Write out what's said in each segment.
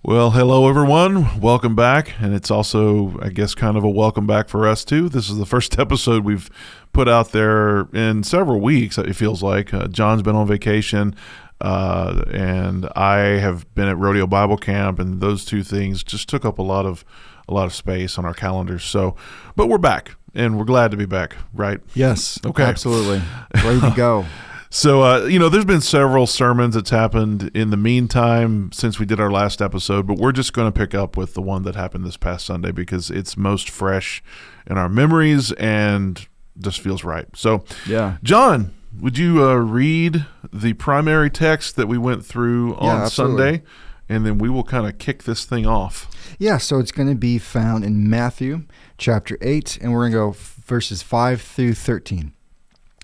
Well, hello everyone. Welcome back. And it's also, I guess, kind of a welcome back for us too. This is the first episode we've put out there in several weeks, it feels like. John's been on vacation, and I have been at Rodeo Bible Camp, and those two things just took up a lot of space on our calendars. So, but we're back, and we're glad to be back, right? Yes. Okay. Absolutely. Ready to go. So, there's been several sermons that's happened in the meantime since we did our last episode, but we're just going to pick up with the one that happened this past Sunday because it's most fresh in our memories and just feels right. So, Yeah. John, would you read the primary text that we went through on absolutely. Sunday, and then we will kind of kick this thing off. Yeah, so it's going to be found in Matthew chapter 8, and we're going to go verses 5 through 13.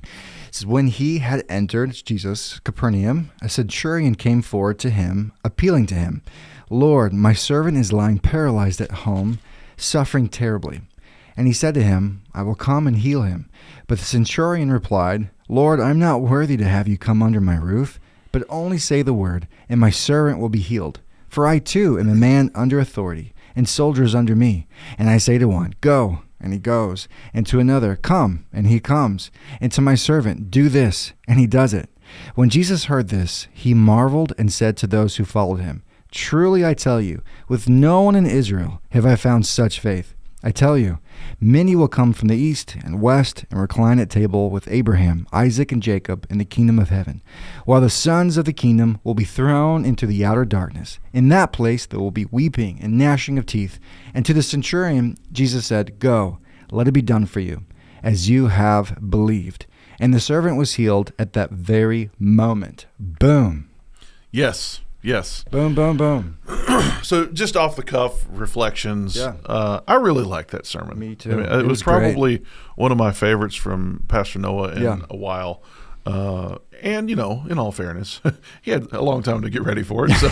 It says, when he had entered, Jesus, Capernaum, a centurion came forward to him, appealing to him, Lord, my servant is lying paralyzed at home, suffering terribly. And he said to him, I will come and heal him. But the centurion replied, Lord, I am not worthy to have you come under my roof, but only say the word, and my servant will be healed. For I too am a man under authority, and soldiers under me. And I say to one, go, and he goes, and to another, come, and he comes, and to my servant, do this, and he does it. When Jesus heard this, he marveled and said to those who followed him, truly I tell you, with no one in Israel have I found such faith. I tell you, many will come from the east and west and recline at table with Abraham, Isaac, and Jacob in the kingdom of heaven, while the sons of the kingdom will be thrown into the outer darkness. In that place there will be weeping and gnashing of teeth. And to the centurion Jesus said, go, let it be done for you, as you have believed. And the servant was healed at that very moment. Boom. Yes. Boom, boom, boom. So just off the cuff reflections. Yeah. I really liked that sermon. Me too. I mean, it was probably one of my favorites from Pastor Noah in a while. And, in all fairness, he had a long time to get ready for it. So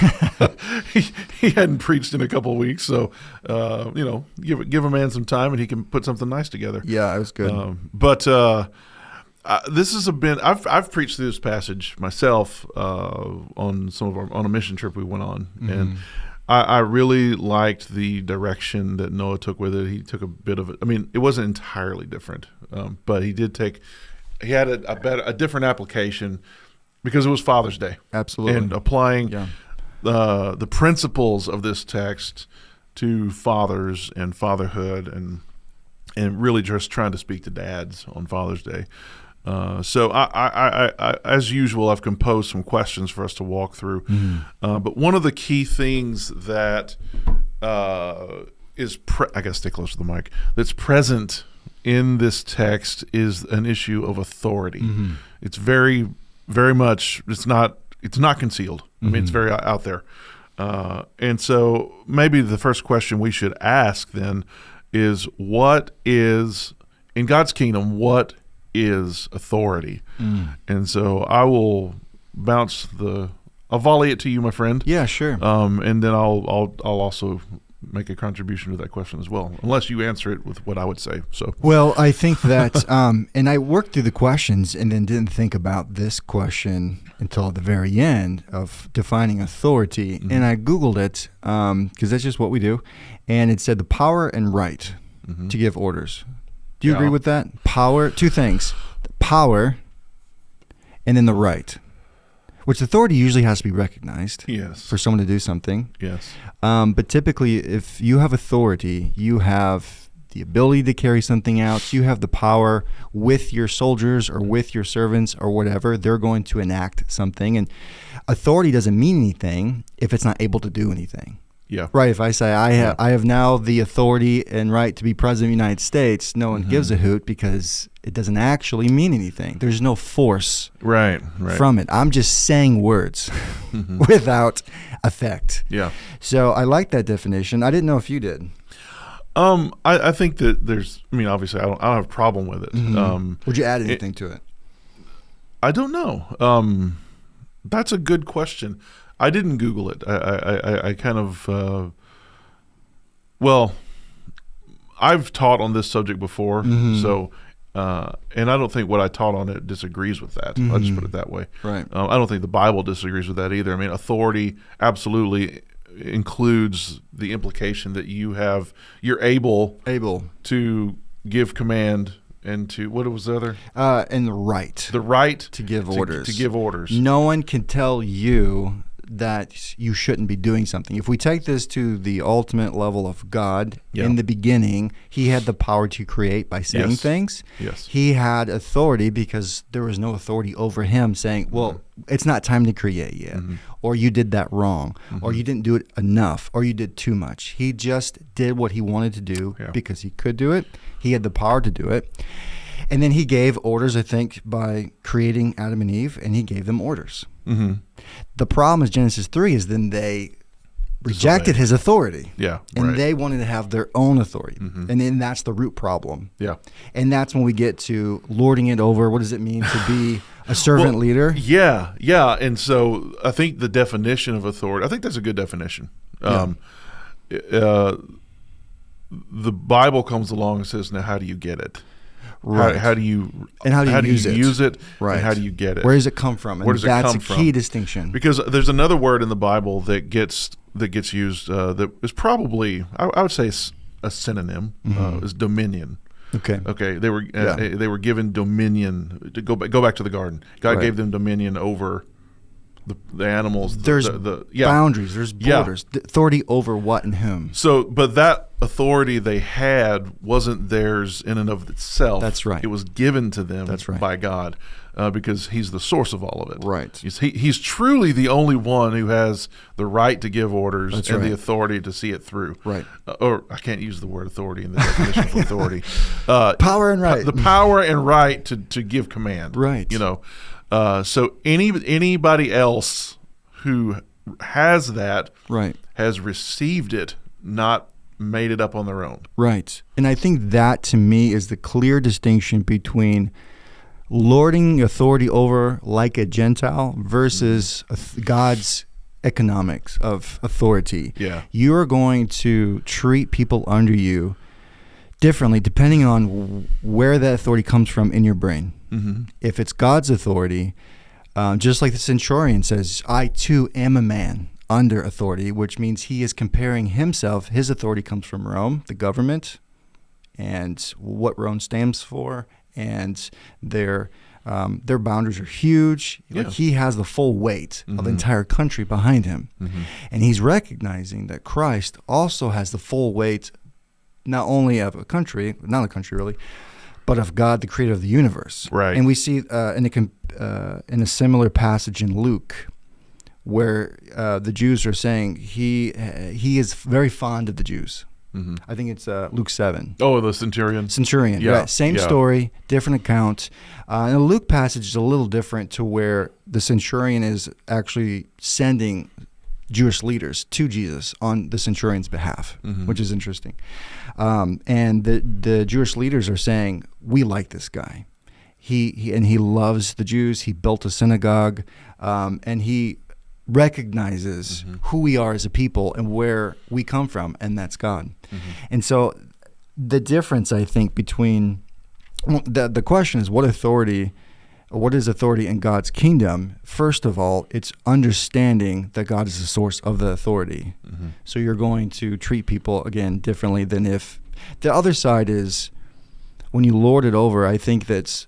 he hadn't preached in a couple of weeks. So, give a man some time and he can put something nice together. Yeah, it was good. This has been I've preached through this passage myself on a mission trip we went on, and I really liked the direction that Noah took with it. He took a bit of it. I mean, it wasn't entirely different, but he had a different application because it was Father's Day. Absolutely, and applying the principles of this text to fathers and fatherhood, and really just trying to speak to dads on Father's Day. So I as usual, I've composed some questions for us to walk through. But one of the key things that I gotta stay close to the mic, that's present in this text is an issue of authority. It's very, very much, it's not concealed. I mean, it's very out there. And so maybe the first question we should ask then is, in God's kingdom, what is authority? And so I will I'll volley it to you, my friend. Yeah, sure. And then I'll also make a contribution to that question as well, unless you answer it with what I would say. So, well, I think that, and I worked through the questions and then didn't think about this question until the very end of defining authority. And I Googled it because that's just what we do. And it said the power and right to give orders. Do you agree with that? Power, two things. Power and then the right, which authority usually has to be recognized for someone to do something. Yes. But typically, if you have authority, you have the ability to carry something out. You have the power with your soldiers or with your servants or whatever. They're going to enact something. And authority doesn't mean anything if it's not able to do anything. Yeah. Right. If I say I have now the authority and right to be president of the United States, no one gives a hoot because it doesn't actually mean anything. There's no force from it. I'm just saying words without effect. Yeah. So I like that definition. I didn't know if you did. I think that obviously I don't have a problem with it. Would you add anything to it? I don't know. That's a good question. I didn't Google it. I kind of, I've taught on this subject before, so, and I don't think what I taught on it disagrees with that. I'll just put it that way. Right. I don't think the Bible disagrees with that either. I mean, authority, absolutely, includes the implication that you're able Able. to give command and to, what was the other? And the right. The right to give orders. To give orders. No one can tell you that you shouldn't be doing something. If we take this to the ultimate level of God, in the beginning, he had the power to create by saying things. Yes. He had authority because there was no authority over him saying, well, it's not time to create yet, or you did that wrong, or you didn't do it enough, or you did too much. He just did what he wanted to do because he could do it. He had the power to do it. And then he gave orders, I think, by creating Adam and Eve, and he gave them orders. Mm-hmm. The problem is Genesis 3 is then they rejected his authority. Yeah. And they wanted to have their own authority. Mm-hmm. And then that's the root problem. Yeah. And that's when we get to lording it over. What does it mean to be a servant leader? Yeah. Yeah. And so I think the definition of authority, I think that's a good definition. The Bible comes along and says, now how do you get it? Right. How do you use it? Right. And how do you get it? Where does it come from? And Where does it that's come a from? key distinction. Because there's another word in the Bible that gets used that is probably, I would say, a synonym is dominion. Okay. They were given dominion to go back to the garden. God gave them dominion over the animals. There's boundaries. There's borders. The authority over what and whom. So, but that authority they had wasn't theirs in and of itself. That's right. It was given to them by God because he's the source of all of it. Right. He's truly the only one who has the right to give orders and the authority to see it through. Right. Or I can't use the word authority in the definition for authority. Power and right. The power and right to give command. Right. So anybody else who has that has received it, not made it up on their own. Right. And I think that to me is the clear distinction between lording authority over like a Gentile versus God's economics of authority. Yeah. You are going to treat people under you differently depending on where that authority comes from in your brain. Mm-hmm. If it's God's authority, just like the centurion says, I too am a man under authority, which means he is comparing himself. His authority comes from Rome, the government, and what Rome stands for, and their boundaries are huge. Yeah. Like he has the full weight of the entire country behind him. Mm-hmm. And he's recognizing that Christ also has the full weight not only of a country, not a country really, but of God, the creator of the universe. Right. And we see in a similar passage in Luke where the Jews are saying he is very fond of the Jews. Mm-hmm. I think it's Luke 7. Oh, the centurion. Yeah. Right. Same story, different account. And the Luke passage is a little different to where the centurion is actually sending Jewish leaders to Jesus on the centurion's behalf, which is interesting. And the Jewish leaders are saying, we like this guy. He loves the Jews. He built a synagogue, and he recognizes who we are as a people and where we come from, and that's God. And so the difference, I think, between the question is what is authority in God's kingdom? First of all, it's understanding that God is the source of the authority. So you're going to treat people, again, differently than if the other side is when you lord it over. I think that's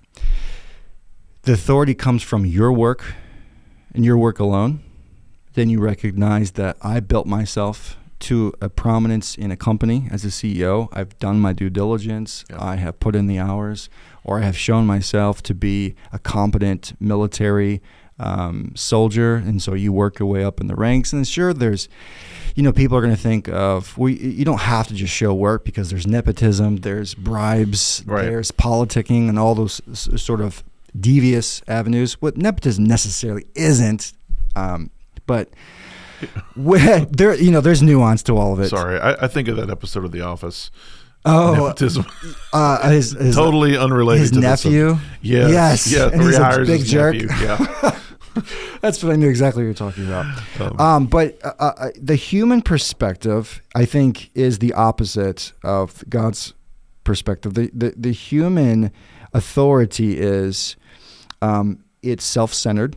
the authority comes from your work and your work alone. Then you recognize that I built myself to a prominence in a company as a CEO. I've done my due diligence. Yep. I have put in the hours, or I have shown myself to be a competent military soldier. And so you work your way up in the ranks. And sure, there's, people are going to think of, you don't have to just show work because there's nepotism, there's bribes, there's politicking and all those sort of devious avenues. What nepotism necessarily isn't, but there's nuance to all of it. Sorry, I think of that episode of The Office. Oh, nepotism. His totally unrelated. His to nephew. Yes. And he's a big jerk. Nephew. Yeah. That's what I knew exactly what you're talking about. But the human perspective, I think, is the opposite of God's perspective. The human authority is it's self-centered.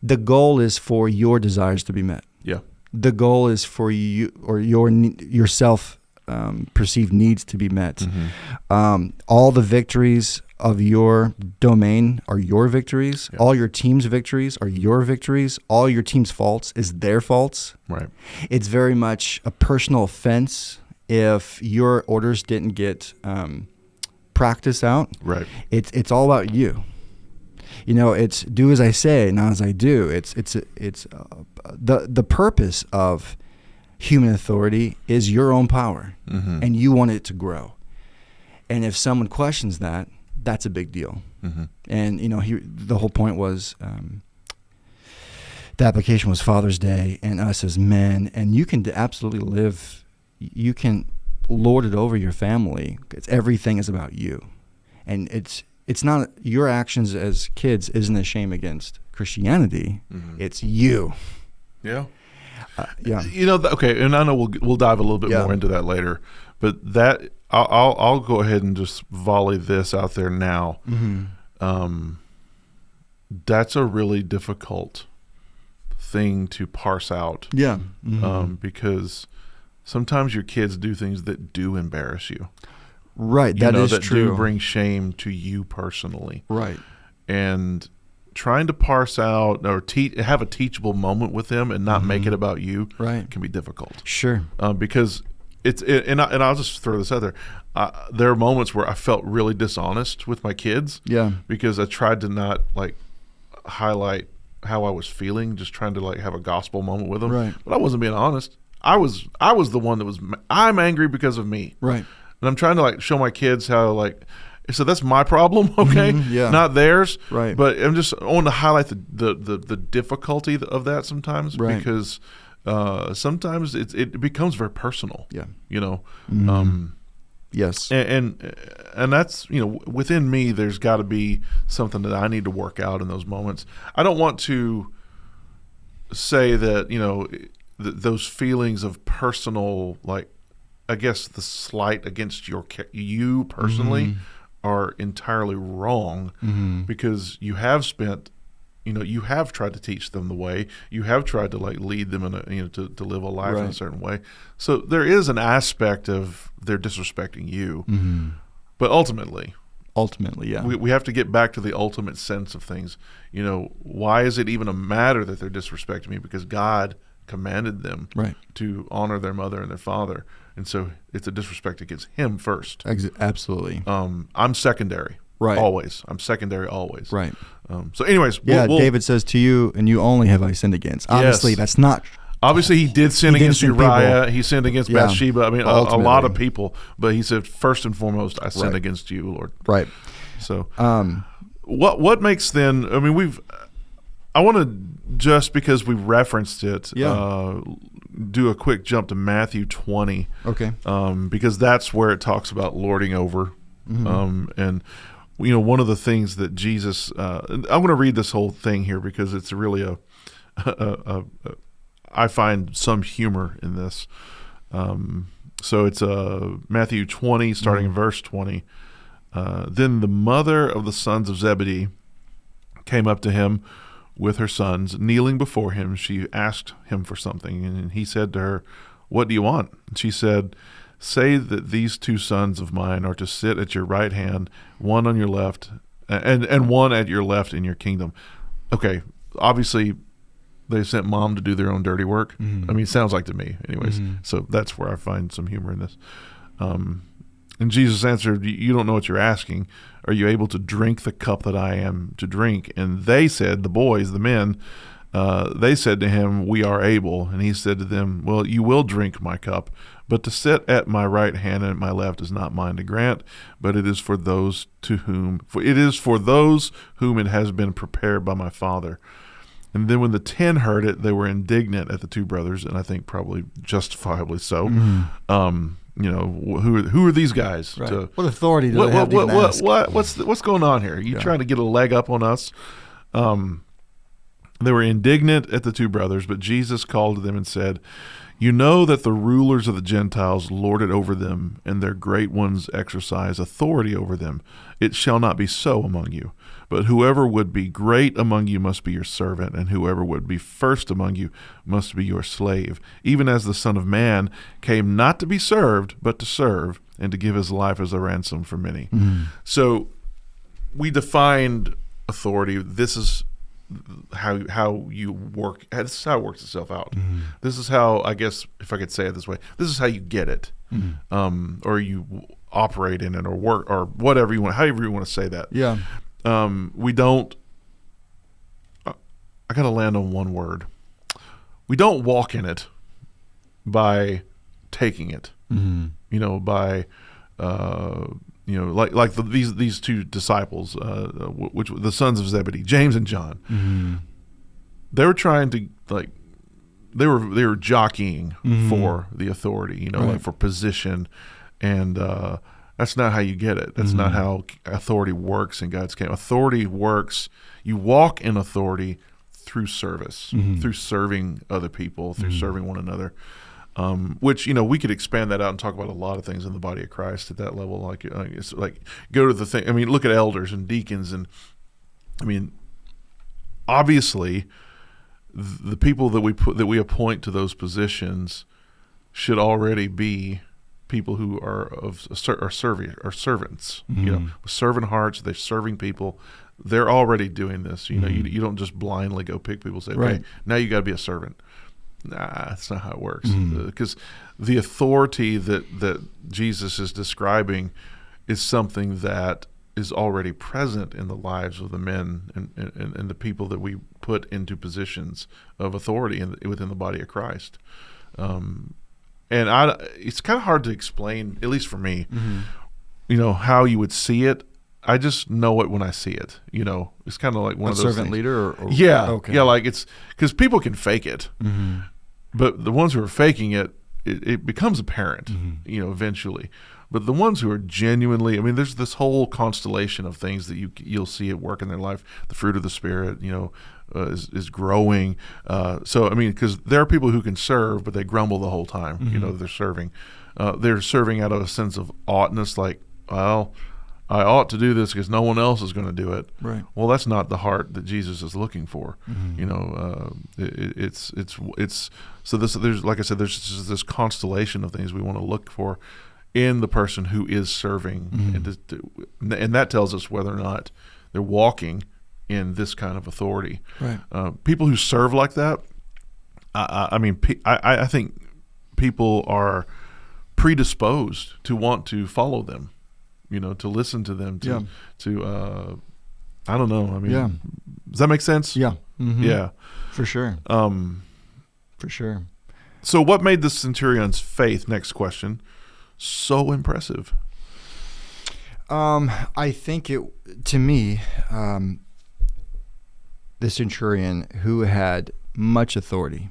The goal is for your desires to be met. Yeah. the goal is for you or your self perceived needs to be met. All the victories of your domain are your victories. Yeah. All your team's victories are your victories. All your team's faults is their faults. Right. It's very much a personal offense if your orders didn't get practiced out. Right. It's all about you. It's do as I say, not as I do. It's the purpose of human authority is your own power, and you want it to grow. And if someone questions that, that's a big deal. And the whole point was the application was Father's Day and us as men, and you can absolutely live. You can lord it over your family. Everything is about you, and it's not your actions as kids isn't a shame against Christianity. It's you. Yeah. Yeah. Okay, and I know we'll dive a little bit more into that later, but that I'll go ahead and just volley this out there now. That's a really difficult thing to parse out. Yeah. Because sometimes your kids do things that do embarrass you. Right. That true. Do bring shame to you personally. Right. And trying to parse out or have a teachable moment with them and not make it about you can be difficult. Sure. Because and I'll just throw this out there. There are moments where I felt really dishonest with my kids. Yeah. Because I tried to not highlight how I was feeling, just trying to have a gospel moment with them. Right. But I wasn't being honest. I was the one that was. I'm angry because of me. Right. And I'm trying to show my kids how so that's my problem, okay? Yeah. Not theirs. Right. But I want to highlight the difficulty of that sometimes, because sometimes it becomes very personal. Yeah. Yes. And that's, within me there's got to be something that I need to work out in those moments. I don't want to say that, those feelings of personal, I guess the slight against you personally are entirely wrong, because you have spent, you have tried to teach them the way, you have tried to lead them in to live a life in a certain way. So there is an aspect of they're disrespecting you, but ultimately, yeah, we have to get back to the ultimate sense of things. Why is it even a matter that they're disrespecting me? Because God commanded them to honor their mother and their father. And so it's a disrespect against him first. Absolutely. I'm secondary. Right. Always. I'm secondary always. Right. So anyways. David says, to you and you only have I sinned against. Obviously, that's not. Obviously, he did sin against Uriah. He sinned against Bathsheba. I mean, a lot of people. But he said, first and foremost, I sinned against you, Lord. Right. So what makes then, I want to, just because we referenced it, do a quick jump to Matthew 20. Okay. Because that's where it talks about lording over. And, one of the things that Jesus, I'm going to read this whole thing here because it's really I find some humor in this. So it's Matthew 20, starting in verse 20. Then the mother of the sons of Zebedee came up to him with her sons. Kneeling before him, she asked him for something, and he said to her, "What do you want?" And she said, "Say that these two sons of mine are to sit at your right hand, one on your left, and one at your left in your kingdom." Okay, obviously they sent mom to do their own dirty work. It sounds like to me anyways. So that's where I find some humor in this. And Jesus answered, "You don't know what you're asking. Are you able to drink the cup that I am to drink?" And they said, the boys, the men, they said to him, "We are able." And he said to them, "Well, you will drink my cup, but to sit at my right hand and at my left is not mine to grant, but it is for those whom it has been prepared by my Father." And then when the 10 heard it, they were indignant at the two brothers, and I think probably justifiably so. Who are these guys? Right. What authority do they have to ask? What's going on here? You trying to get a leg up on us? They were indignant at the two brothers, but Jesus called to them and said, You know that the rulers of the Gentiles lord it over them, and their great ones exercise authority over them. It shall not be so among you. But whoever would be great among you must be your servant, and whoever would be first among you must be your slave, even as the Son of Man came not to be served, but to serve, and to give his life as a ransom for many. So we defined authority. This is how you work. This is how it works itself out. This is how, I guess, if I could say it this way, this is how you get it, or you operate in it, or work, or whatever you want, however you want to say that. Yeah. We don't. I gotta land on one word. We don't walk in it by taking it. You know, by like these two disciples, which the sons of Zebedee, James and John. They were trying to they were jockeying for the authority, Right. like for position, and that's not how you get it. That's not how authority works in God's kingdom. Authority works. You walk in authority through service, through serving other people, through serving one another. Which we could expand that out and talk about a lot of things in the body of Christ at that level. Like it's like go to the thing. I mean, look at elders and deacons, and I mean, obviously, the people that we appoint to those positions should already be people who are servants. With servant hearts. They're serving people. They're already doing this. You don't just blindly go pick people and say, okay, Right. now you got to be a servant. Nah, that's not how it works. Because the authority that Jesus is describing is something that is already present in the lives of the men and the people that we put into positions of authority within the body of Christ. And it's kind of hard to explain, at least for me, how you would see it. I just know it when I see it. It's kind of like one of those servant things. leader, or Yeah, okay. yeah, like it's because people can fake it, but the ones who are faking it, it becomes apparent, eventually. But the ones who are genuinely, I mean, there's this whole constellation of things that you'll see at work in their life. The fruit of the Spirit, is growing. So I mean, because there are people who can serve, but they grumble the whole time. They're serving. They're serving out of a sense of oughtness, like, well, I ought to do this because no one else is going to do it. Right. Well, that's not the heart that Jesus is looking for. It's so there's, like I said, there's just this constellation of things we want to look for in the person who is serving, and that tells us whether or not they're walking in this kind of authority. Right. People who serve like that, I think people are predisposed to want to follow them. To listen to them, I don't know. I mean, does that make sense? Yeah. Yeah. For sure. For sure. So what made the centurion's faith, next question, so impressive? I think to me, the centurion who had much authority,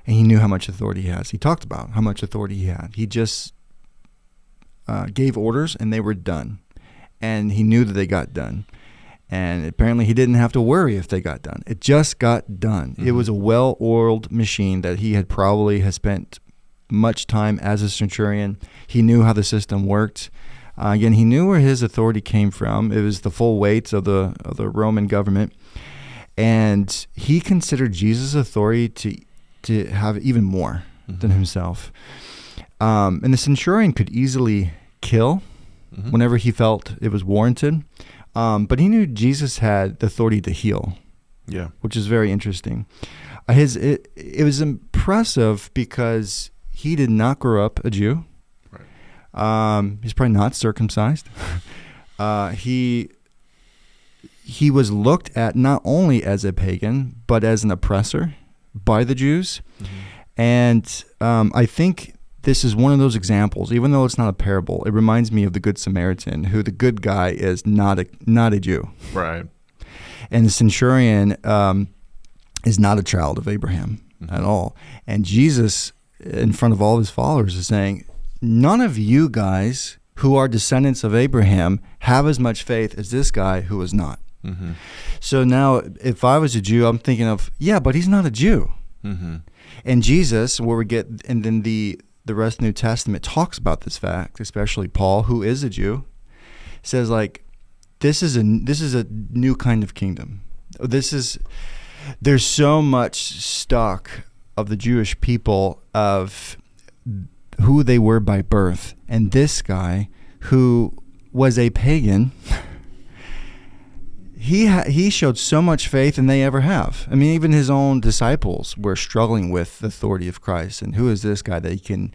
and he knew how much authority he has. He talked about how much authority he had. He just gave orders and they were done, and he knew that they got done, and apparently he didn't have to worry if they got done. It just got done. It was a well-oiled machine that he had probably spent much time as a centurion. He knew how the system worked. Again, he knew where his authority came from. It was the full weight of the Roman government, and he considered Jesus' authority to have even more than himself. And the centurion could easily kill whenever he felt it was warranted. But he knew Jesus had the authority to heal. Yeah. Which is very interesting. It was impressive because he did not grow up a Jew. Right. He's probably not circumcised. He was looked at not only as a pagan, but as an oppressor by the Jews. And I think this is one of those examples, even though it's not a parable, it reminds me of the Good Samaritan, who the good guy is not a Jew. Right. And the centurion is not a child of Abraham at all. And Jesus, in front of all his followers, is saying, none of you guys who are descendants of Abraham have as much faith as this guy who is not. So now, if I was a Jew, I'm thinking of, yeah, but he's not a Jew. Mm-hmm. And Jesus, where we get, and then the rest of the New Testament talks about this fact, especially Paul, who is a Jew, says like, this is a new kind of kingdom. There's so much stock of the Jewish people of who they were by birth, and this guy who was a pagan. He showed so much faith than they ever have. I mean, even his own disciples were struggling with the authority of Christ. And who is this guy that he can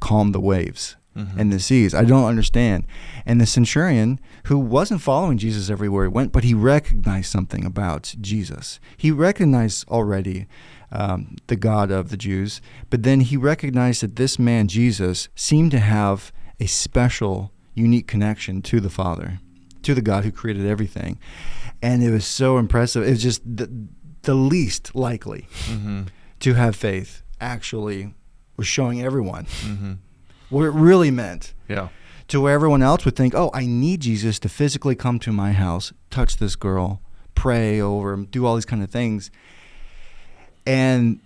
calm the waves and the seas? I don't understand. And the centurion, who wasn't following Jesus everywhere he went, but he recognized something about Jesus. He recognized already the God of the Jews, but then he recognized that this man, Jesus, seemed to have a special, unique connection to the Father, to the God who created everything. And it was so impressive. It was just the least likely to have faith actually was showing everyone what it really meant. Yeah. To where everyone else would think, oh, I need Jesus to physically come to my house, touch this girl, pray over him, do all these kind of things. And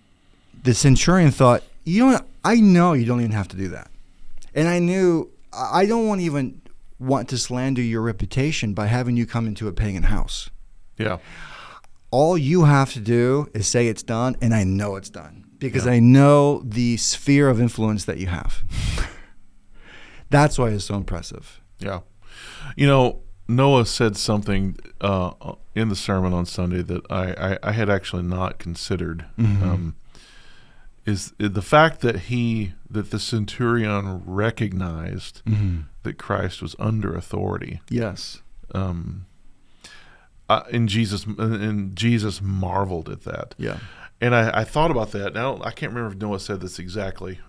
the centurion thought, I know you don't even have to do that. And I knew, I don't want to slander your reputation by having you come into a pagan house. Yeah. All you have to do is say it's done, and I know it's done because I know the sphere of influence that you have. That's why it's so impressive. Yeah. You know, Noah said something in the sermon on Sunday that I had actually not considered. Is the fact that the centurion recognized that Christ was under authority. Yes. And Jesus marveled at that. Yeah. And I thought about that. Now I can't remember if Noah said this exactly,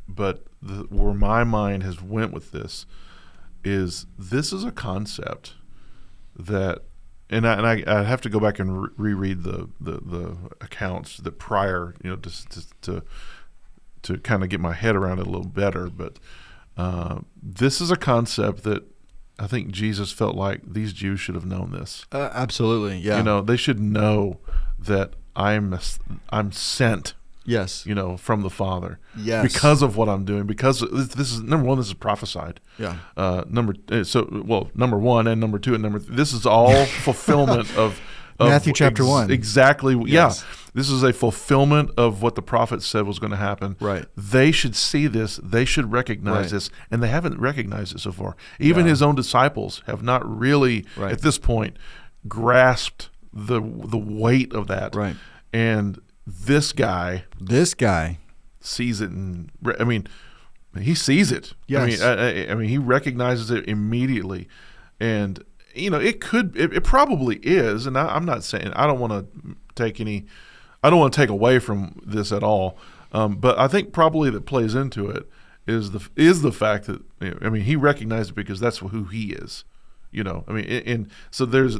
but where my mind has went with this is a concept that, and I have to go back and reread the accounts that prior, to kind of get my head around it a little better. But this is a concept that I think Jesus felt like these Jews should have known this. Absolutely, yeah. They should know that I'm sent. Yes. From the Father. Yes. Because of what I'm doing. Because this is number one. This is prophesied. Yeah. Number one and number two and this is all fulfillment of Matthew chapter 1. Exactly. Yes. Yeah. This is a fulfillment of what the prophet said was going to happen. Right. They should see this. They should recognize this, and they haven't recognized it so far. Even his own disciples have not really, at this point, grasped the weight of that. Right. And this guy sees it, and he sees it. Yes. I mean, he recognizes it immediately, and it probably is. And I'm not saying I don't want to take away from this at all, but I think probably that plays into it is the fact that he recognized it because that's who he is. And so there is,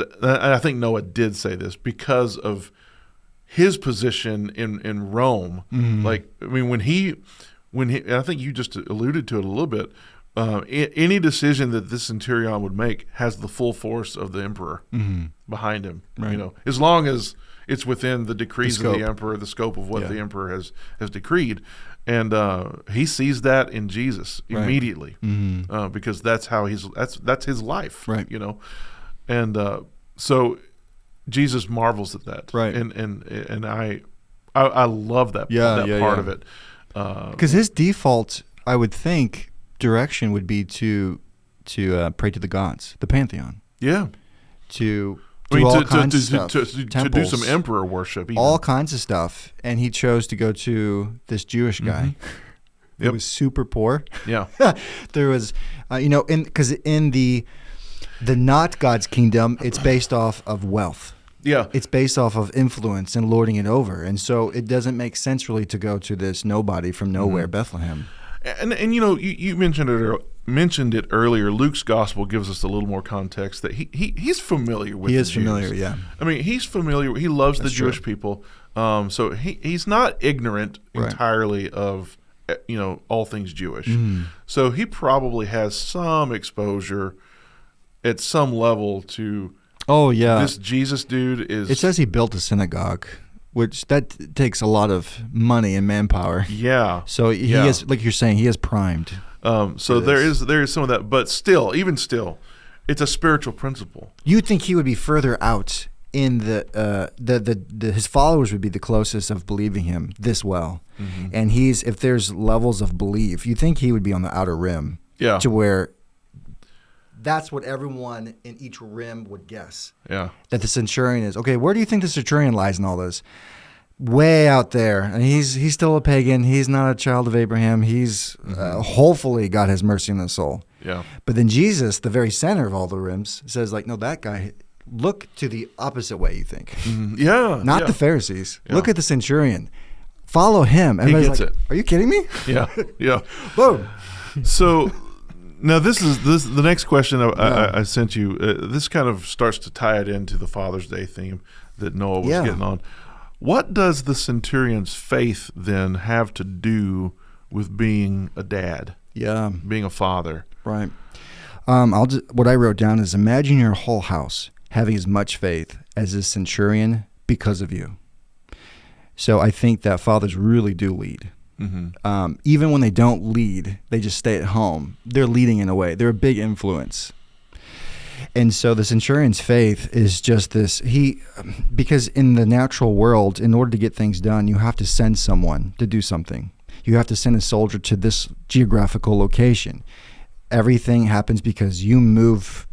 and I think Noah did say this because of his position in Rome. When he, and I think you just alluded to it a little bit. Any decision that this centurion would make has the full force of the emperor behind him. Right. As long as it's within the decrees of the emperor, the scope of what the emperor has decreed, and he sees that in Jesus immediately because that's how that's his life. Right. And so Jesus marvels at that. Right. And I love that part of it. Because his default, I would think, direction would be to pray to the gods, the pantheon. Yeah. To do all kinds of stuff. To do some emperor worship. Even. All kinds of stuff. And he chose to go to this Jewish guy who was super poor. Yeah. There was, because in the not God's kingdom, it's based off of wealth. Yeah. It's based off of influence and lording it over. And so it doesn't make sense really to go to this nobody from nowhere, Bethlehem. And you mentioned it earlier. Luke's gospel gives us a little more context that he's familiar with. He the is Jews. familiar, yeah. He's familiar. He loves the Jewish true. people. So he's not ignorant entirely of all things Jewish. So he probably has some exposure at some level to Oh yeah. This Jesus dude is. It says he built a synagogue, which that takes a lot of money and manpower. Yeah. So he has, like you're saying, he has primed. So there is some of that, but still, even still, it's a spiritual principle. You'd think he would be further out in his followers would be the closest of believing him this well, and if there's levels of belief, you think he would be on the outer rim, to where that's what everyone in each rim would guess. Yeah, that the centurion is okay. Where do you think the centurion lies in all this? Way out there, and he's still a pagan. He's not a child of Abraham. He's hopefully God has mercy on his soul. Yeah, but then Jesus, the very center of all the rims, says like, no, that guy. Look to the opposite way, you think. Yeah. Not the Pharisees. Yeah. Look at the centurion. Follow him. Everybody's he gets like, it. Are you kidding me? Yeah. Yeah. Boom. So now this the next question I sent you. This kind of starts to tie it into the Father's Day theme that Noah was getting on. What does the centurion's faith then have to do with being a dad? Yeah. Being a father. Right. What I wrote down is imagine your whole house having as much faith as this centurion because of you. So I think that fathers really do lead. Even when they don't lead, they just stay at home. They're leading in a way. They're a big influence. And so the centurion's faith is just this. Because in the natural world, in order to get things done, you have to send someone to do something. You have to send a soldier to this geographical location. Everything happens because you move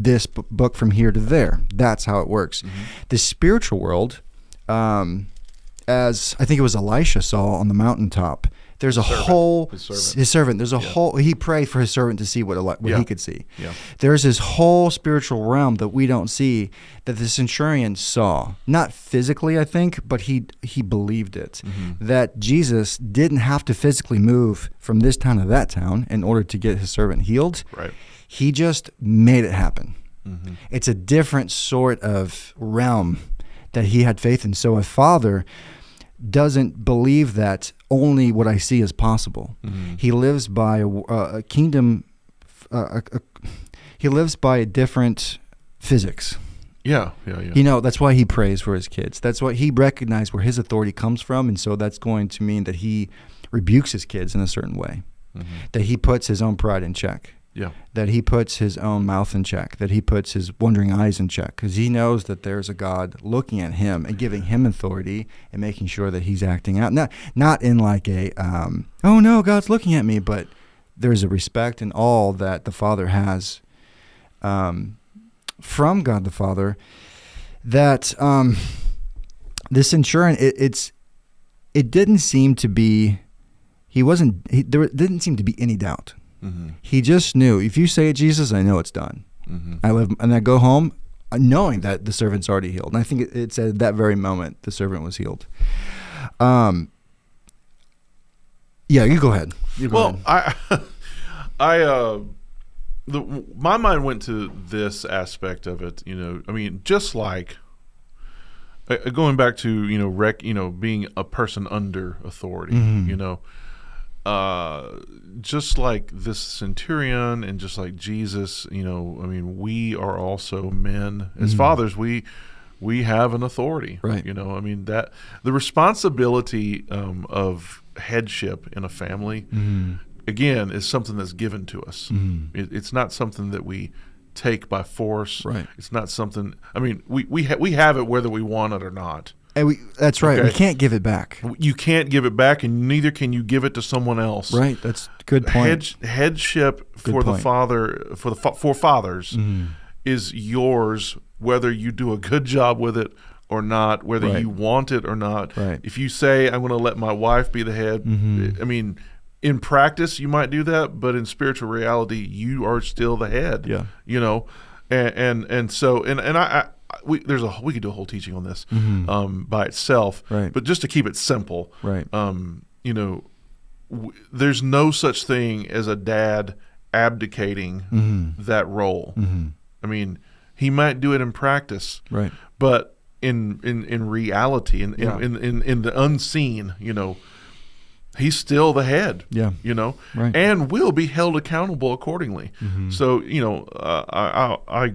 this book from here to there. That's how it works. The spiritual world, as I think it was Elisha saw on the mountaintop, there's his servant. There's a whole. He prayed for his servant to see what he could see. Yeah. There's this whole spiritual realm that we don't see that the centurion saw, not physically, I think, but he believed it. That Jesus didn't have to physically move from this town to that town in order to get his servant healed. Right. He just made it happen. It's a different sort of realm that he had faith in. So a father doesn't believe that only what I see is possible. He lives by a kingdom. He lives by a different physics. Yeah. That's why he prays for his kids. That's why he recognizes where his authority comes from, and so that's going to mean that he rebukes his kids in a certain way, that he puts his own pride in check. Yeah. That he puts his own mouth in check, that he puts his wandering eyes in check, because he knows that there's a God looking at him and giving him authority and making sure that he's acting out. Not in like a, oh no, God's looking at me, but there's a respect and all that the Father has from God the Father, that this centurion, it didn't seem to be, there didn't seem to be any doubt. He just knew, if you say it, Jesus, I know it's done. I go home knowing that the servant's already healed. And I think it's at that very moment the servant was healed. Yeah, you go ahead. My mind went to this aspect of it. Just like going back to being a person under authority. Just like this centurion and just like Jesus, we are also men. As fathers, we have an authority, right? That the responsibility of headship in a family, again, is something that's given to us. It's not something that we take by force. Right. It's not something. We have it whether we want it or not. And that's right. Okay. We can't give it back. You can't give it back, and neither can you give it to someone else. Right. That's a good point. Headship for the father, for fathers, is yours, whether you do a good job with it or not, whether you want it or not. Right. If you say, I'm going to let my wife be the head, in practice you might do that, but in spiritual reality, you are still the head. Yeah. We could do a whole teaching on this by itself, right. But just to keep it simple, right? There's no such thing as a dad abdicating that role. He might do it in practice, right? But in reality, in the unseen, he's still the head, right. And will be held accountable accordingly. So, I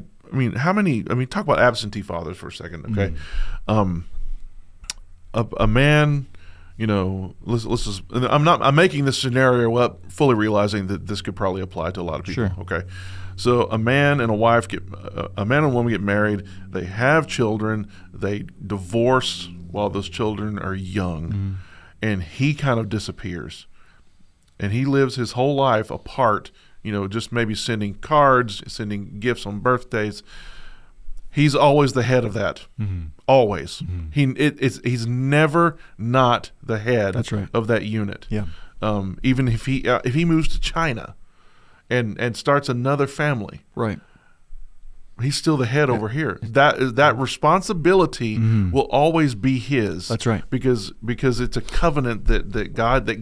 how many? I mean, talk about absentee fathers for a second, okay? A man, let's just. I'm making this scenario up, fully realizing that this could probably apply to a lot of people. Sure. Okay, so a man and a woman get married. They have children. They divorce while those children are young, and he kind of disappears, and he lives his whole life apart. Just maybe sending cards, sending gifts on birthdays. He's always the head of that. Always. He's never not the head That's right. of that unit. Yeah. Even if he moves to China and starts another family, Right. he's still the head over here. That responsibility will always be his. That's right. Because it's a covenant that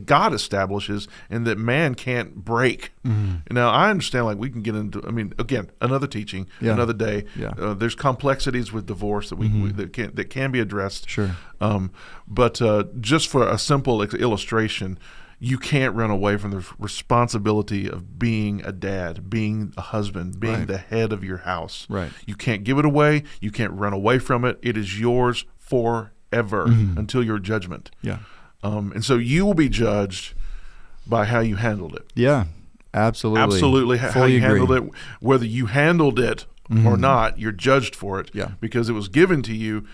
God establishes and that man can't break. Now I understand, like, we can get into. Again, another teaching, another day. Yeah. There's complexities with divorce that can be addressed. Sure. But just for a simple illustration. You can't run away from the responsibility of being a dad, being a husband, being Right. the head of your house. Right. You can't give it away. You can't run away from it. It is yours forever until your judgment. Yeah. And so you will be judged by how you handled it. Yeah. Absolutely. Absolutely. How Fully you agree. handled it. Whether you handled it or not, you're judged for it. Yeah. Because it was given to you.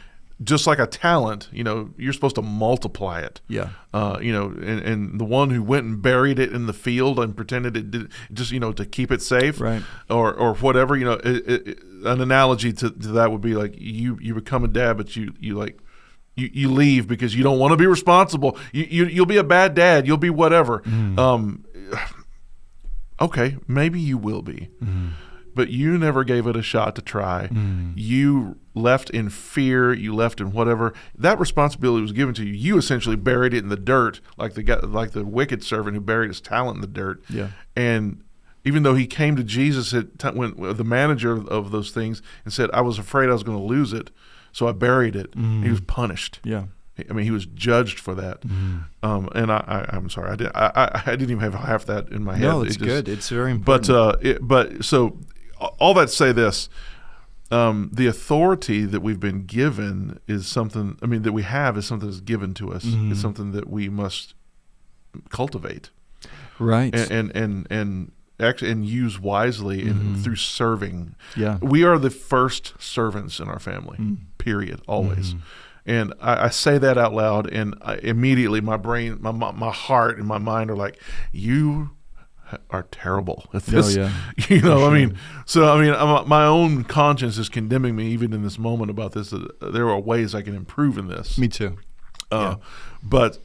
Just like a talent, you're supposed to multiply it. Yeah. And the one who went and buried it in the field and pretended it did, just, to keep it safe, Right. or whatever, an analogy to that would be like you become a dad, but you leave because you don't want to be responsible. You'll be a bad dad. You'll be whatever. Okay, maybe you will be. But you never gave it a shot to try. You left in fear. You left in whatever. That responsibility was given to you. You essentially buried it in the dirt, like the wicked servant who buried his talent in the dirt. Yeah. And even though he came to Jesus when the manager of those things and said, "I was afraid I was going to lose it, so I buried it," he was punished. Yeah. He was judged for that. And I'm sorry, I didn't even have half that in my head. No, it's good. It's very important. But so all that to say this, the authority that we've been given is something. That we have is something that's given to us. It's something that we must cultivate, Right. and actually use wisely through serving. Yeah. We are the first servants in our family. Period. Always. And I say that out loud, and immediately my brain, my heart, and my mind are like, "You are terrible at this." Oh, yeah. My own conscience is condemning me even in this moment about this. There are ways I can improve in this. Me too. But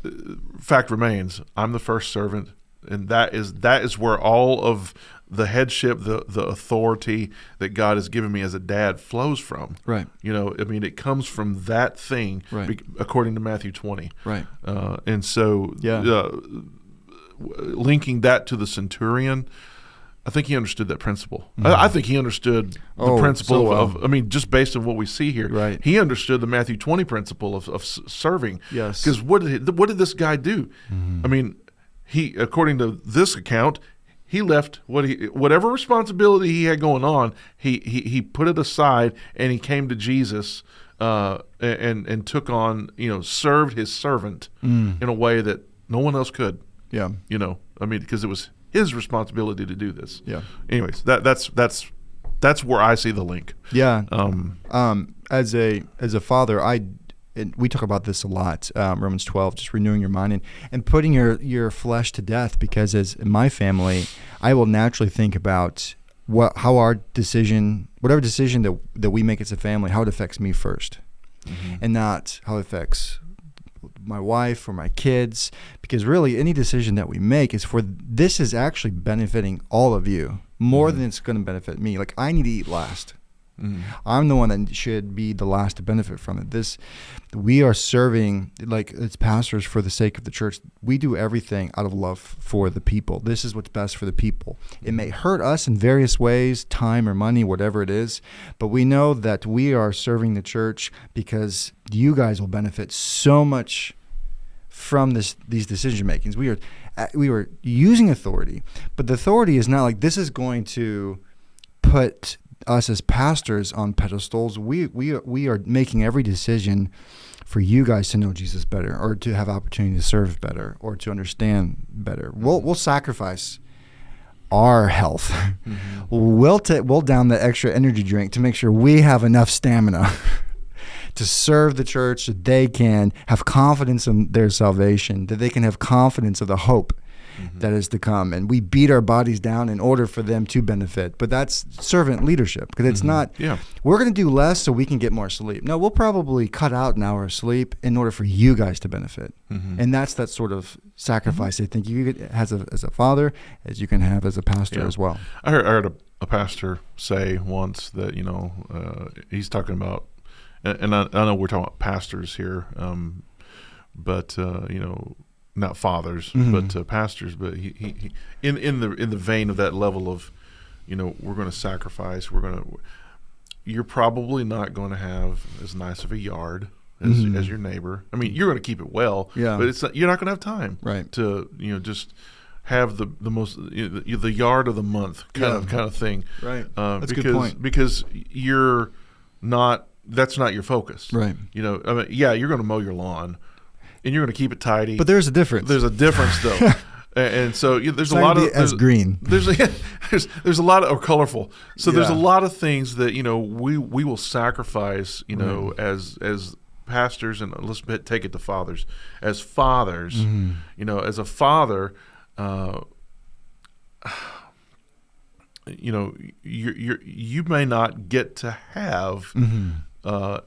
fact remains, I'm the first servant, and that is where all of the headship, the authority that God has given me as a dad flows from. Right. It comes from that thing, Right. According to Matthew 20. Right. And so, linking that to the centurion, I think he understood that principle. I think he understood the principle so well. of just based on what we see here. Right. He understood the Matthew 20 principle of serving. Yes. Because what did this guy do? He, according to this account, he left whatever responsibility he had going on. He put it aside, and he came to Jesus and took on, served his servant in a way that no one else could. Yeah. Because it was his responsibility to do this. Yeah. Anyways, that's where I see the link. Yeah. As a father, we talk about this a lot. Romans 12, just renewing your mind and putting your flesh to death. Because as in my family, I will naturally think about how our decision, whatever decision that we make as a family, how it affects me first, and not how it affects my wife or my kids. Because really, any decision that we make this is actually benefiting all of you more than it's going to benefit me. Like, I need to eat last. I'm the one that should be the last to benefit from it. We are serving, like, as pastors, for the sake of the church. We do everything out of love for the people. This is what's best for the people. It may hurt us in various ways, time or money, whatever it is, but we know that we are serving the church because you guys will benefit so much from these decision makings. We are using authority, but the authority is not like this is going to put us as pastors on pedestals. We are making every decision for you guys to know Jesus better, or to have opportunity to serve better, or to understand better. We'll sacrifice our health. Mm-hmm. We'll down the extra energy drink to make sure we have enough stamina to serve the church, so they can have confidence in their salvation, that they can have confidence of the hope that is to come. And we beat our bodies down in order for them to benefit. But that's servant leadership, because it's not, we're going to do less so we can get more sleep. No, we'll probably cut out an hour of sleep in order for you guys to benefit. And that's that sort of sacrifice I think you as a father, as you can have as a pastor as well. I heard a pastor say once that, he's talking about, and I know we're talking about pastors here, but not fathers, but pastors. But he in the vein of that level of, we're going to sacrifice. You're probably not going to have as nice of a yard as your neighbor. I mean, you're going to keep it well, but you're not going to have time, to just have the most the yard of the month kind of thing, right? That's a good point, because you're not. That's not your focus, right? You're going to mow your lawn, and you're going to keep it tidy. But there's a difference. There's a difference, though, and so there's a lot of as green. There's a lot of, or colorful. So there's a lot of things that we will sacrifice, as pastors, and let's take it to fathers. As fathers, as a father, you may not get to have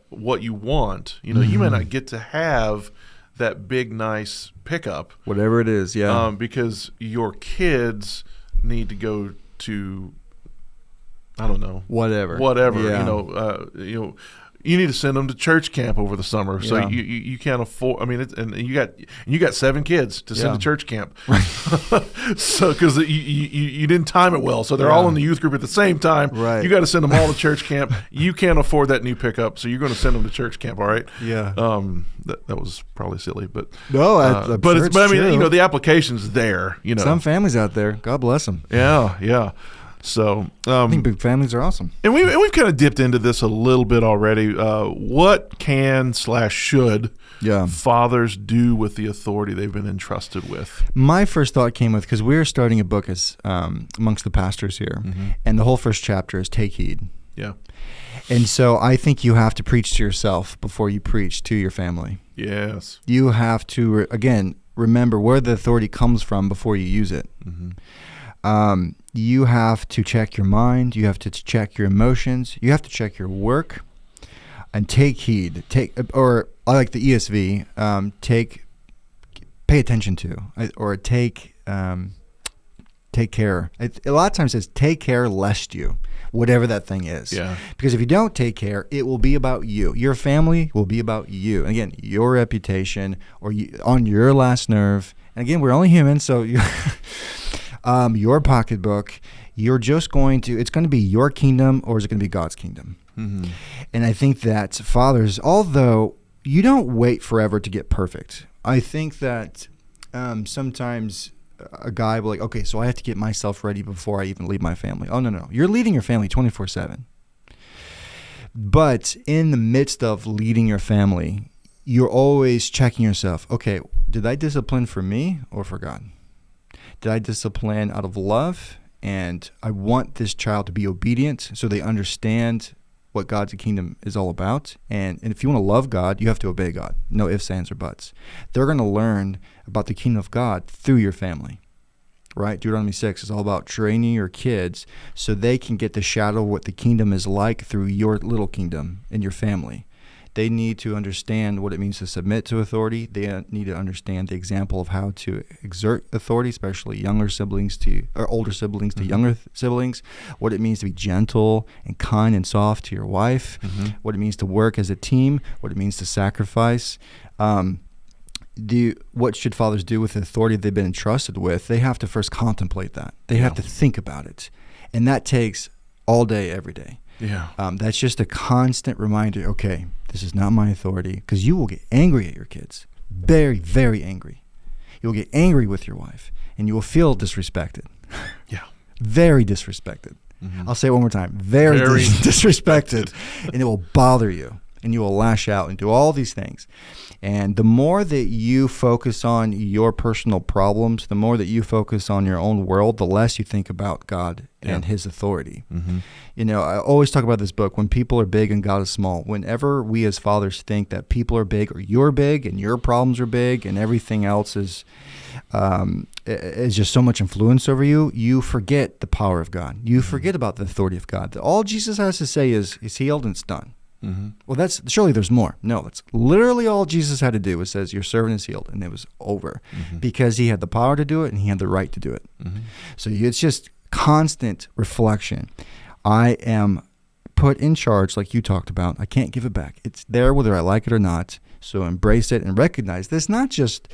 what you want. You may not get to have that big, nice pickup, whatever it is, because your kids need to go to, I don't know, whatever. You need to send them to church camp over the summer, so you can't afford. I mean, and you got 7 kids to send to church camp, so because you didn't time it well, so they're all in the youth group at the same time. Right. You got to send them all to church camp. You can't afford that new pickup, so you're going to send them to church camp. All right. Yeah. That was probably silly, but no, but I mean, the application's there. Some families out there, God bless them. Yeah. So I think big families are awesome, and we've kind of dipped into this a little bit already. What can/should fathers do with the authority they've been entrusted with? My first thought came with, because we're starting a book as amongst the pastors here, and the whole first chapter is take heed. Yeah, and so I think you have to preach to yourself before you preach to your family. Yes, you have to again remember where the authority comes from before you use it. You have to check your mind. You have to check your emotions. You have to check your work, and take heed. Or I like the ESV. Pay attention to, or take care. A lot of times it says take care lest you, whatever that thing is. Yeah. Because if you don't take care, it will be about you. Your family will be about you. And again, your reputation, or on your last nerve. And again, we're only human, so you. Your pocketbook, it's going to be your kingdom, or is it going to be God's kingdom? And I think that fathers, although you don't wait forever to get perfect, I think that sometimes a guy will okay, so I have to get myself ready before I even leave my family. Oh, no. You're leading your family 24/7. But in the midst of leading your family, you're always checking yourself. Okay, did I discipline for me or for God? Did I discipline out of love? And I want this child to be obedient so they understand what God's kingdom is all about. And if you want to love God, you have to obey God. No ifs, ands, or buts. They're going to learn about the kingdom of God through your family, right? Deuteronomy 6 is all about training your kids so they can get the shadow of what the kingdom is like through your little kingdom in your family. They need to understand what it means to submit to authority. They need to understand the example of how to exert authority, especially older siblings to younger siblings, what it means to be gentle and kind and soft to your wife, what it means to work as a team, what it means to sacrifice. What should fathers do with the authority they've been entrusted with? They have to first contemplate that. They have to think about it. And that takes all day, every day. Yeah. That's just a constant reminder, okay, this is not my authority, because you will get angry at your kids. Very, very angry. You'll get angry with your wife, and you will feel disrespected. Yeah. Very disrespected. I'll say it one more time. Very Very disrespected. And it will bother you. And you will lash out and do all these things. And the more that you focus on your personal problems, the more that you focus on your own world, the less you think about God and his authority. You know, I always talk about this book, When People Are Big and God is Small. Whenever we as fathers think that people are big or you're big and your problems are big and everything else is just so much influence over you, you forget the power of God. You forget about the authority of God. All Jesus has to say is, he's healed and it's done. Well, that's surely there's more. No, that's literally all Jesus had to do. It says, your servant is healed, and it was over because he had the power to do it and he had the right to do it. So it's just constant reflection. I am put in charge, like you talked about. I can't give it back. It's there whether I like it or not. So embrace it and recognize this. Not just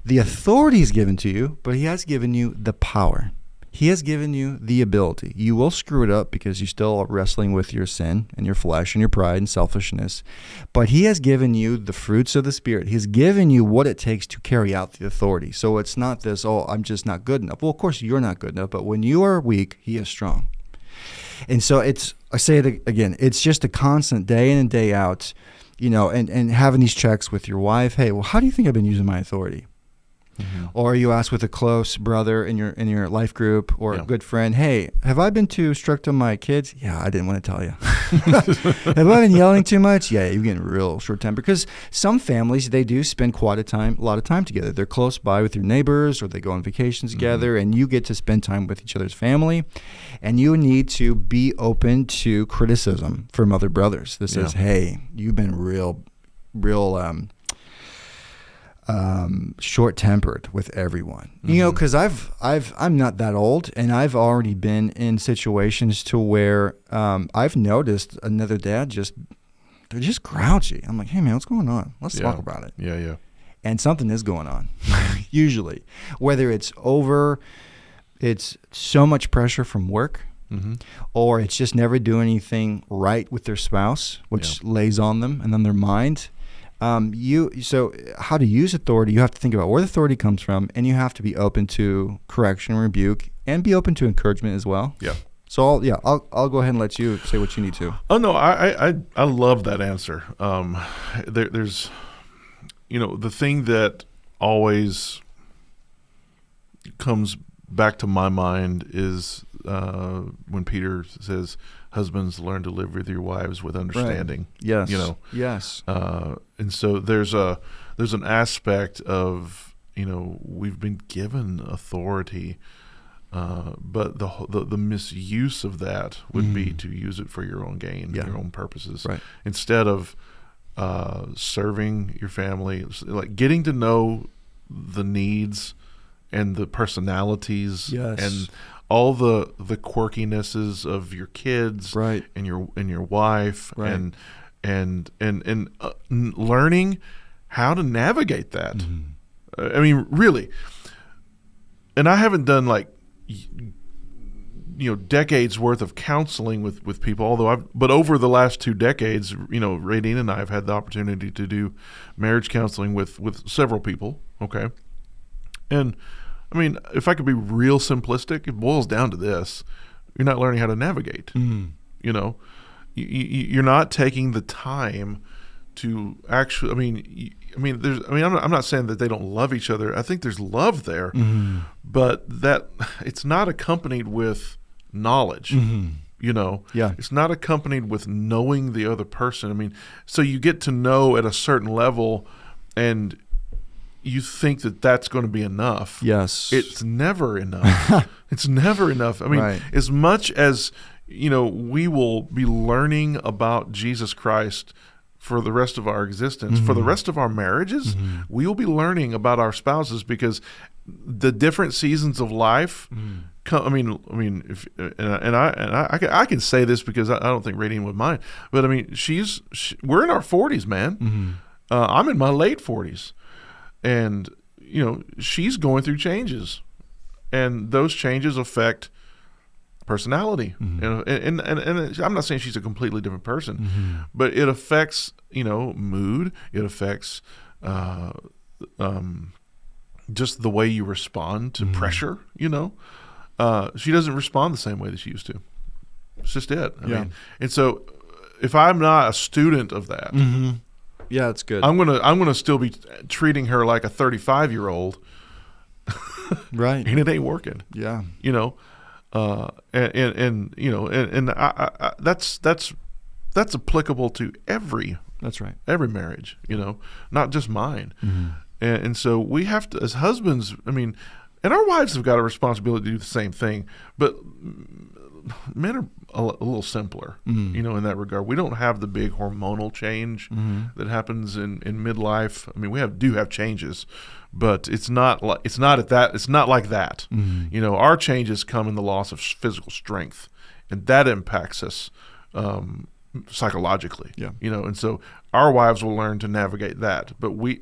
the authority is given to you, but he has given you the power. He has given you the ability. You will screw it up because you still are wrestling with your sin and your flesh and your pride and selfishness. But he has given you the fruits of the Spirit. He's given you what it takes to carry out the authority. So it's not this, oh, I'm just not good enough. Well, of course, you're not good enough. But when you are weak, he is strong. And so I say it again, it's just a constant day in and day out, you know, and having these checks with your wife. Hey, well, how do you think I've been using my authority? Or you ask with a close brother in your life group or a good friend, hey, have I been too strict on my kids? Yeah, I didn't want to tell you. Have I been yelling too much? Yeah, you're getting real short tempered. Because some families, they do spend quite a lot of time together. They're close by with your neighbors or they go on vacations together and you get to spend time with each other's family. And you need to be open to criticism from other brothers that says, hey, you've been real short-tempered with everyone, you know, because I'm not that old, and I've already been in situations to where I've noticed another dad they're just grouchy. I'm like, hey man, what's going on? Let's talk about it. Yeah. And something is going on, usually, whether it's so much pressure from work, or it's just never doing anything right with their spouse, which lays on them and on their mind. So how to use authority, you have to think about where the authority comes from, and you have to be open to correction and rebuke, and be open to encouragement as well. Yeah. So I'll go ahead and let you say what you need to. Oh no, I love that answer. There's, you know, the thing that always comes back to my mind is when Peter says, husbands, learn to live with your wives with understanding. Right. Yes. You know. Yes. And so there's an aspect of, you know, we've been given authority, but the misuse of that would be to use it for your own gain, your own purposes, right? Instead of serving your family, like getting to know the needs and the personalities and all the quirkinesses of your kids, right, and your wife, right, and learning how to navigate that. I mean, really. And I haven't done like, you know, decades worth of counseling with people, but over the last 2 decades, you know, Radine and I have had the opportunity to do marriage counseling with several people. Okay. And I mean, if I could be real simplistic, it boils down to this: you're not learning how to navigate. You know, you're not taking the time to actually. I'm not saying that they don't love each other. I think there's love there, but that it's not accompanied with knowledge. You know, it's not accompanied with knowing the other person. I mean, so you get to know at a certain level, and you think that that's going to be enough. Yes. It's never enough. It's never enough. I mean, as much as, you know, we will be learning about Jesus Christ for the rest of our existence, for the rest of our marriages, we will be learning about our spouses, because the different seasons of life I can say this because I don't think Radine would mind, but I mean, we're in our 40s, man. I'm in my late 40s. And, you know, she's going through changes, and those changes affect personality. And I'm not saying she's a completely different person, but it affects, you know, mood. It affects just the way you respond to pressure, you know. She doesn't respond the same way that she used to. It's just it. I Yeah. mean, and so if I'm not a student of that, Yeah, that's good. I'm gonna still be treating her like a 35-year-old, Right. and it ain't working. Yeah. You know, and you know, and I that's applicable to every That's right. marriage. You know, not just mine. Mm-hmm. And so we have to, as husbands, I mean, and our wives have got a responsibility to do the same thing, but men are a little simpler, you know, in that regard. We don't have the big hormonal change that happens in midlife. I mean, we do have changes, but it's not like that. You know, our changes come in the loss of physical strength, and that impacts us psychologically. Yeah. You know, and so our wives will learn to navigate that, but we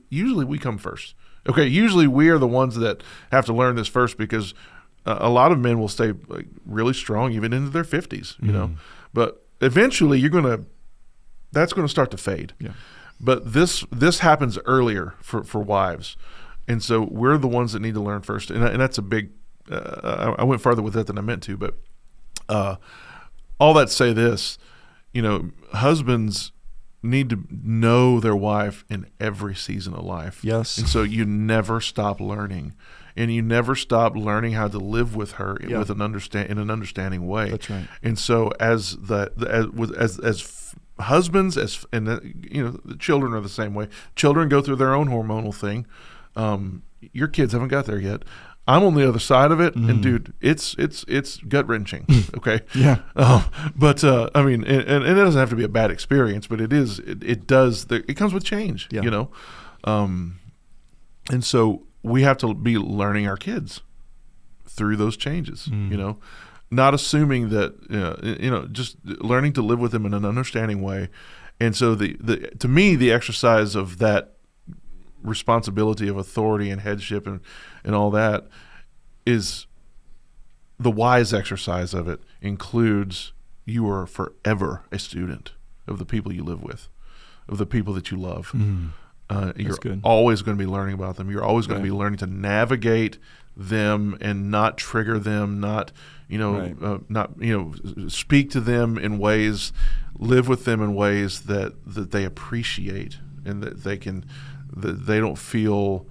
come first. Okay, usually we are the ones that have to learn this first, because a lot of men will stay really strong even into their 50s, you know. But eventually that's going to start to fade. Yeah. But this happens earlier for wives. And so we're the ones that need to learn first. And that's a big I went farther with that than I meant to, but all that to say this, you know, husbands need to know their wife in every season of life. Yes. And so you never stop learning, and you never stop learning how to live with her with in an understanding way. That's right. And so as husbands, you know, the children are the same way. Children go through their own hormonal thing. Your kids haven't got there yet. I'm on the other side of it, and dude, it's gut wrenching. Okay. Yeah. But I mean, and it doesn't have to be a bad experience, but it comes with change. Yeah. You know, and so we have to be learning our kids through those changes. You know, not assuming that you know, just learning to live with them in an understanding way. And so to me, the exercise of that responsibility of authority and headship and all that is the wise exercise of it includes you are forever a student of the people you live with, of the people that you love. You're good. always going to be learning about them. You're always going to be learning to navigate them and not trigger them, not, you know, not, you know, speak to them in ways, live with them in ways that they appreciate, and that they don't feel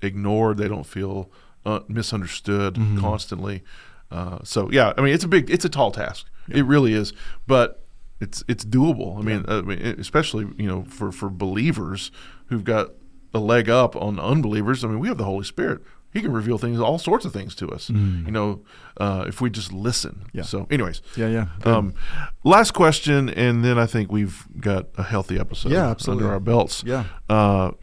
ignored. They don't feel misunderstood constantly. So yeah, I mean, it's a tall task. Yeah. It really is, but it's doable. I mean, especially, you know, for believers who've got a leg up on unbelievers. I mean, we have the Holy Spirit. He can reveal things, all sorts of things to us, you know, if we just listen. Yeah. So anyways. Yeah. Last question, and then I think we've got a healthy episode under our belts. Yeah.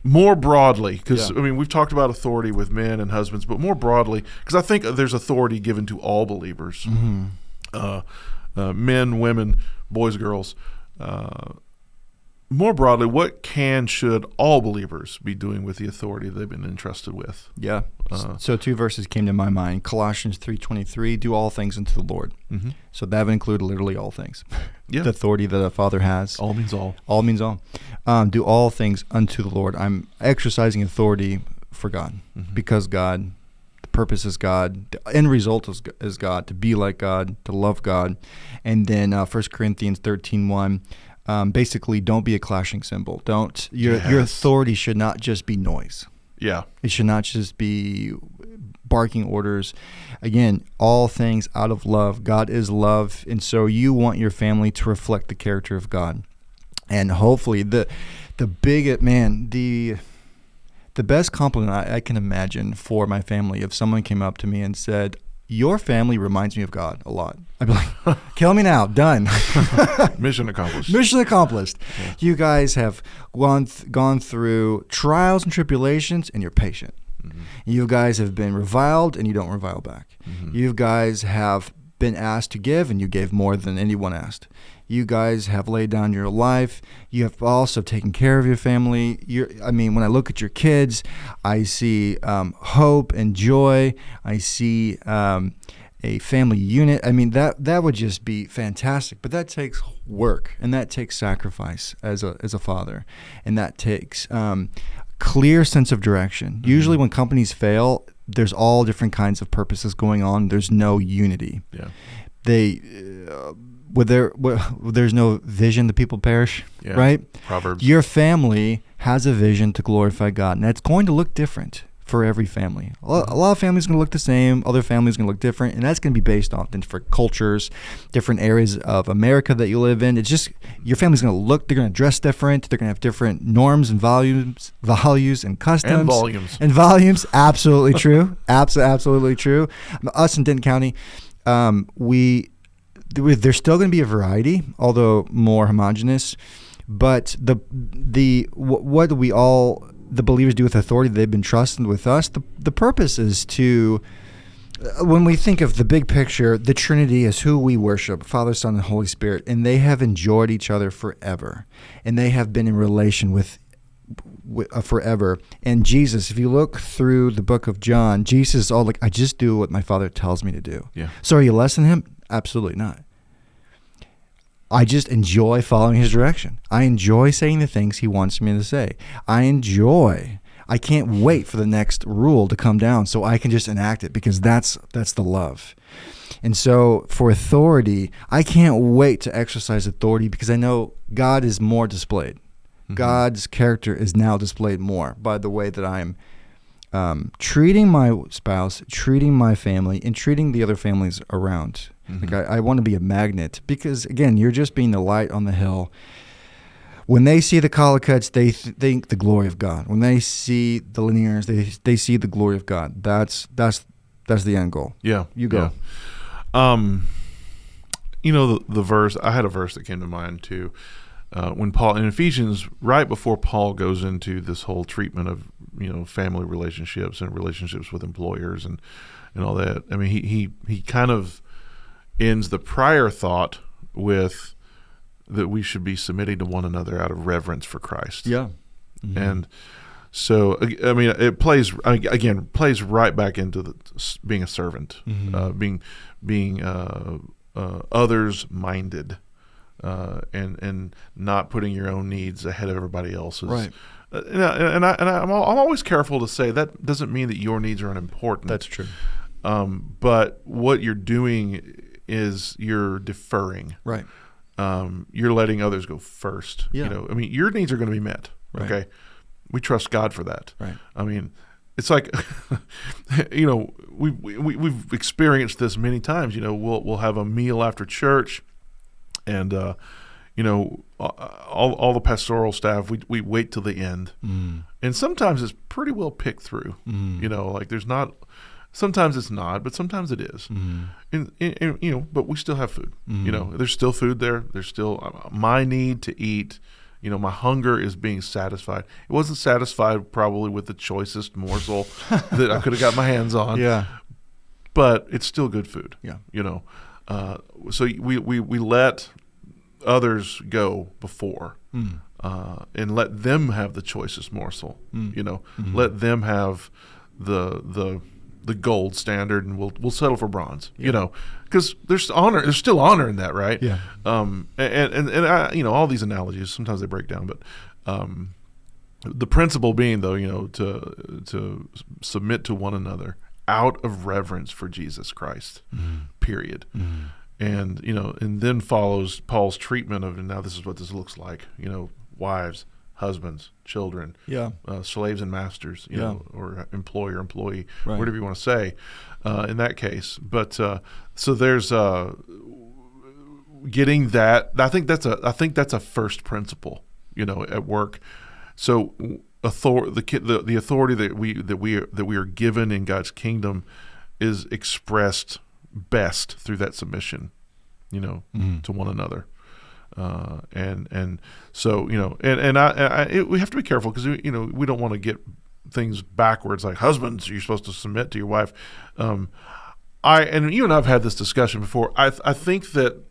More broadly, because, I mean, we've talked about authority with men and husbands, but more broadly, because I think there's authority given to all believers, men, women, boys, girls. More broadly, what should all believers be doing with the authority they've been entrusted with? Yeah. So 2 verses came to my mind. Colossians 3:23, do all things unto the Lord. So that would include literally all things. Yeah. The authority that a father has. All means all. All means all. Do all things unto the Lord. I'm exercising authority for God, because God, the purpose is God, the end result is God, to be like God, to love God. And then 1 Corinthians 13:1, basically, don't be a clashing cymbal. Your authority should not just be noise. Yeah. It should not just be barking orders. Again, all things out of love. God is love, and so you want your family to reflect the character of God. And hopefully, the best compliment I can imagine for my family, if someone came up to me and said, your family reminds me of God a lot, I'd be like, kill me now, done. Mission accomplished. Mission accomplished. Yeah. You guys have gone through trials and tribulations, and you're patient. You guys have been reviled, and you don't revile back. You guys have been asked to give, and you gave more than anyone asked. You guys have laid down your life. You have also taken care of your family. When I look at your kids, I see hope and joy. I see a family unit. I mean, that would just be fantastic. But that takes work, and that takes sacrifice as a father, and that takes clear sense of direction. Usually when companies fail, there's all different kinds of purposes going on. There's no unity. Yeah. There's no vision, the people perish, Yeah. right? Proverbs. Your family has a vision to glorify God, and it's going to look different for every family. A lot of families are going to look the same. Other families are going to look different, and that's going to be based on different cultures, different areas of America that you live in. It's just your family's going to look. They're going to dress different. They're going to have different norms and values and customs And volumes. Absolutely true. Absolutely true. Us in Denton County, there's still going to be a variety, although more homogenous. But what do we all, the believers, do with authority that they've been trusted with us? The purpose is to, when we think of the big picture, the Trinity is who we worship, Father, Son, and Holy Spirit, and they have enjoyed each other forever, and they have been in relation with forever. And Jesus, if you look through the book of John, Jesus is all like, I just do what my Father tells me to do. Yeah. So are you less than him? Absolutely not. I just enjoy following his direction. I enjoy saying the things he wants me to say. I can't wait for the next rule to come down so I can just enact it, because that's the love. And so for authority, I can't wait to exercise authority, because I know God is more displayed. Mm-hmm. God's character is now displayed more by the way that I'm treating my spouse, treating my family, and treating the other families around. Mm-hmm. Like I want to be a magnet, because again, you're just being the light on the hill. When they see the Collicuts, they think the glory of God. When they see the Linears, they see the glory of God. That's the end goal. Yeah. You go. Yeah. The verse, I had a verse that came to mind too. When Paul, in Ephesians, right before Paul goes into this whole treatment of, family relationships and relationships with employers and all that. I mean, he kind of ends the prior thought with that we should be submitting to one another out of reverence for Christ. Yeah. Mm-hmm. And so, I mean, it plays right back into being a servant, mm-hmm. Being others minded, and not putting your own needs ahead of everybody else's. Right. And I'm always careful to say that doesn't mean that your needs are unimportant. That's true. But what you're doing is you're deferring. Right. You're letting others go first. Yeah. I mean, your needs are going to be met. Right. Okay. We trust God for that. Right. I mean, it's like, we've experienced this many times. We'll have a meal after church, and all the pastoral staff, we wait till the end, and sometimes it's pretty well picked through. Like there's not. Sometimes it's not, but sometimes it is. And but we still have food. There's still food there. There's still my need to eat. My hunger is being satisfied. It wasn't satisfied probably with the choicest morsel that I could have got my hands on. Yeah. But it's still good food. Yeah. So we let others go before, and let them have the choicest morsel. Let them have the gold standard, and we'll settle for bronze. Yeah. Because there's still honor in that, right? Yeah. And I, all these analogies, sometimes they break down, but the principle being, though, to submit to one another out of reverence for Jesus Christ. Period. And and then follows Paul's treatment of, and now this is what this looks like. Wives, husbands, children, slaves and masters, or employer, employee, right. Whatever you want to say, in that case. But so there's getting that. I think that's a first principle, at work. So the authority that we are given in God's kingdom is expressed best through that submission, to one another. And so, we have to be careful, because, we don't want to get things backwards, like husbands, you're supposed to submit to your wife. And you and I've had this discussion before. I think that,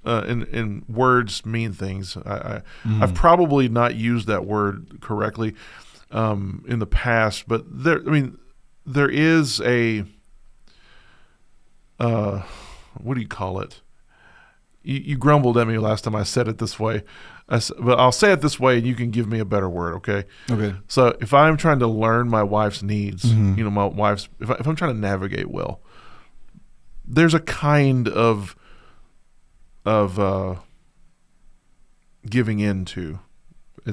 in words mean things. I've probably not used that word correctly, in the past, but there is a, what do you call it? you grumbled at me last time I said it this way. But I'll say it this way, and you can give me a better word, okay? Okay. So if I'm trying to learn my wife's needs, Mm-hmm. my wife's, if I'm trying to navigate well, there's a kind of giving in to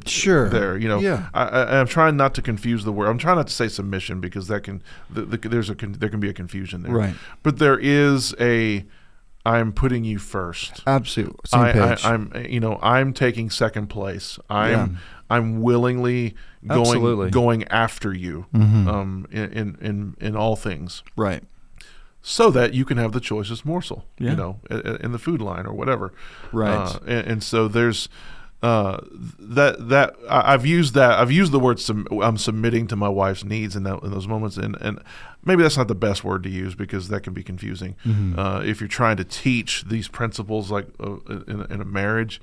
Sure. there. Yeah. I'm trying not to confuse the word. I'm trying not to say submission because that can there can be a confusion there. Right. But there is I'm putting you first. Absolutely. Same page. I'm taking second place. I'm willingly Absolutely. going after you in all things, right. so that you can have the choicest morsel, Yeah. in the food line or whatever. Right. And so there's that I've used the word I'm submitting to my wife's needs in those moments, and maybe that's not the best word to use because that can be confusing if you're trying to teach these principles like in a marriage,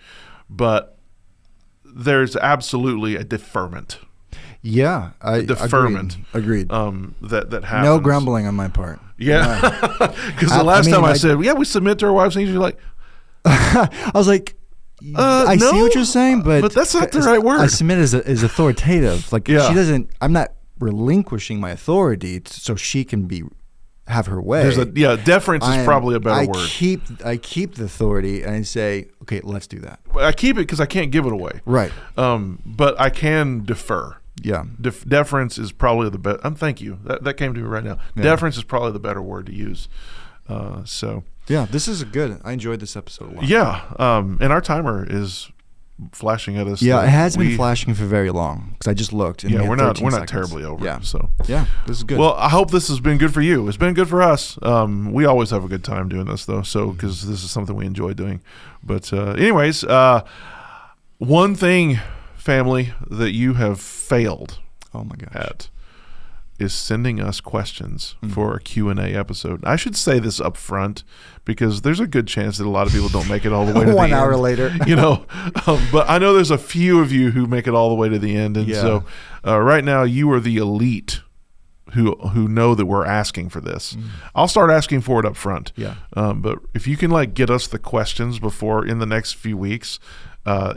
but there's absolutely a deferment. Yeah. Deferment. Agreed. That happens. No grumbling on my part. Yeah, because the last time I said, we submit to our wife's needs, you're like, I was like, I no, see what you're saying, but that's not the right word. I submit as authoritative. Like Yeah. she doesn't. I'm not relinquishing my authority so she can have her way. Deference is probably a better word. I keep the authority and I say, okay, let's do that. I keep it because I can't give it away. Right. But I can defer. Yeah. Deference is probably the best. Thank you. That came to me right now. Yeah. Deference is probably the better word to use. So. Yeah, this is good. I enjoyed this episode a lot. Yeah. And our timer is flashing at us. Yeah, it has been flashing for very long because I just looked. And Yeah, we're not seconds. terribly over. Yeah. So yeah, this is good. Well, I hope this has been good for you. It's been good for us. We always have a good time doing this though. So because this is something we enjoy doing. But anyways, one thing, family, that you have failed oh my gosh. at is sending us questions for a Q&A episode. I should say this up front because there's a good chance that a lot of people don't make it all the way to the end. 1 hour later. But I know there's a few of you who make it all the way to the end. And so right now you are the elite who know that we're asking for this. I'll start asking for it up front. Yeah. But if you can get us the questions before in the next few weeks,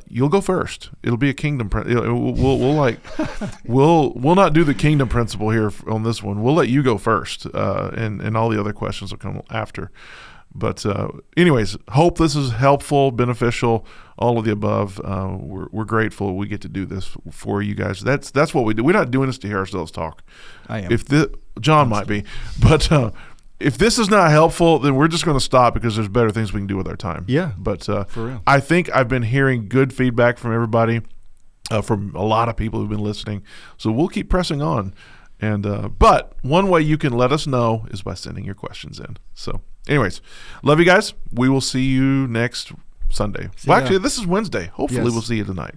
you'll go first. It'll be a kingdom. We'll not do the kingdom principle here on this one. We'll let you go first, and all the other questions will come after. But anyways, hope this is helpful, beneficial, all of the above. We're grateful we get to do this for you guys. That's what we do. We're not doing this to hear ourselves talk. I am. John might be, but. If this is not helpful, then we're just going to stop because there's better things we can do with our time. Yeah, but for real. I think I've been hearing good feedback from everybody, from a lot of people who've been listening. So we'll keep pressing on. And but one way you can let us know is by sending your questions in. So anyways, love you guys. We will see you next Sunday. Well, actually, this is Wednesday. Hopefully we'll see you tonight.